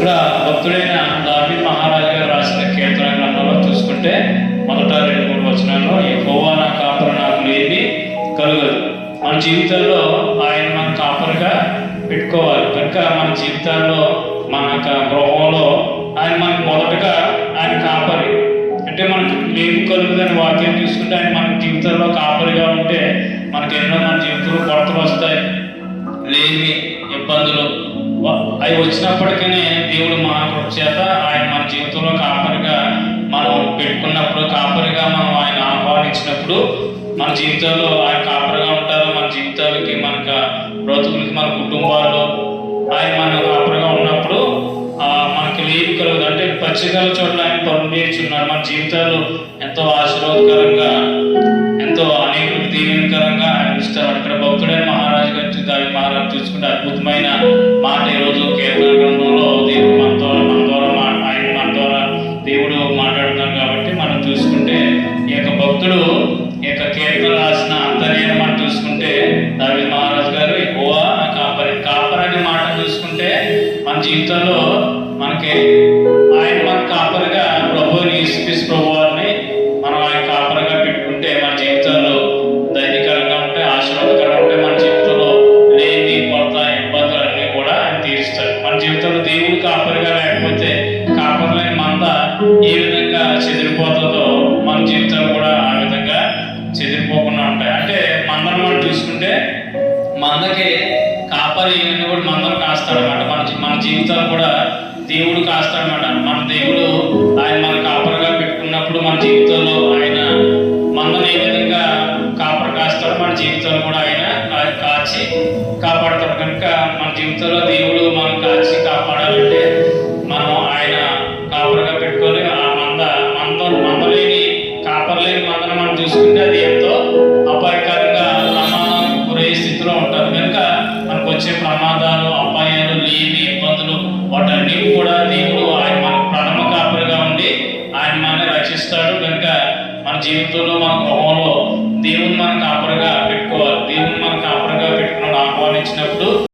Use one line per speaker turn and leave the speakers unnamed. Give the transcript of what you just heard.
ఇక్కడ భక్తుడైన దావీదు మహారాజు గారు రాసిన కీర్తన గ్రంథంలో చూసుకుంటే మొదట 2-3 వచనాల్లో యెహోవా నా కాపరి, నాకు లేమి కలుగదు. మన జీవితాల్లో ఆయన మన కాపరిగా పెట్టుకోవాలి. కనుక మన జీవితాల్లో మన గృహంలో ఆయన మనకు మొదటగా ఆయన కాపరి. అంటే మనకు లేమి కలుగుదని వాక్యం చూసుకుంటే ఆయన మన జీవితంలో కాపరిగా ఉంటే మనకి ఎన్నో మన జీవితంలో కొరతలు వస్తాయి, లేమి ఇబ్బందులు అవి వచ్చినప్పటికీ దేవుడు మహాకృప చేత ఆయన మన జీవితంలో కాపరిగా మనం పెట్టుకున్నప్పుడు, కాపరిగా మనం ఆయన ఆహ్వానించినప్పుడు మన జీవితంలో ఆయన కాపరిగా ఉంటారు. మన జీవితాలకి, మనకు బ్రతుకులకి, మన కుటుంబాల్లో ఆయన మన కాపరిగా ఉన్నప్పుడు మనకి లేమి కలుగుదు. అంటే పచ్చికల చోట్ల ఆయన పంపించున్నాడు. మన జీవితాలు ఎంతో ఆశీర్వాదకరంగా, ఎంతో అనేకులకు దీవెనకరంగా ఆయన ఇస్తారు. ఇక్కడ భక్తుడైన మహారాజు గారి దావీదు మహారాజు చూసుకుంటే అద్భుతమైన మాట ఈరోజు కీర్తన గ్రంథంలో దేవుడు మన ద్వారా దేవుడు మాట్లాడుతున్నాడు. కాబట్టి మనం చూసుకుంటే ఈ యొక్క భక్తుడు ఈ యొక్క కీర్తన రాసిన అంతర్యం మనం చూసుకుంటే దావీదు మహారాజు గారు యెహోవా కాపరి. కాపరి అనే మాట చూసుకుంటే మన జీవితంలో మనకి ఆయన మన కాపరిగా ప్రభువుని యేసుక్రీస్తు ప్రభు వారిని మనం ఆయన కాపరిగా పెట్టుకుంటే మన జీవితాల్లో ధైర్యకరంగా ఉంటాయి, ఆశీర్వాదకరంగా ఉంటాయి. మన జీవితంలో లేని కొరత ఇబ్బందులన్నీ కూడా ఆయన తీరుస్తాడు. మన జీవితంలో దేవుడు కాపరిగా లేకపోతే కాపరిలేని మంద ఏ విధంగా చెదిరిపోతుందో మన జీవితాలు కూడా ఆ విధంగా చెదిరిపోకుండా ఉంటాయి. అంటే మందను మనం చూసుకుంటే మందకి కాపరి కూడా మందను కాస్తాడనమాట. మన జీవితాలు కూడా దేవుడు కాస్తాడనమాట. మన దేవుడు ఆయన మన కాపరిగా పెట్టుకున్నప్పుడు మన జీవితంలో ఆయన మందను ఏ విధంగా కాపరి కాస్తాడు, మన జీవితాలు కూడా ఆయన కాచి కాపాడతాడు. కనుక మన జీవితంలో దేవుడు మనం కాచి కాపాడాలంటే మనం ఆయన కాపరిగా పెట్టుకొని ఆ మందలేని కాపరలేని మందను మనం చూసుకుంటే అది ఎంతో అపాయకరంగా ప్రమాదానికి గురయ్యే స్థితిలో ఉంటుంది. కనుక మనకు వచ్చే ప్రమాదాలు, అపాయాలు, లేని ఇబ్బందులు వాటన్నీ కూడా దేవుడు ఆయన మనకు ప్రథమ కాపరిగా ఉండి ఆయన మనల్ని రక్షిస్తాడు. కనుక మన జీవితంలో, మన గృహంలో దేవుని మన కాపరిగా పెట్టుకోవాలి. దేవుని మన కాపరిగా పెట్టుకుని ఆహ్వానించినప్పుడు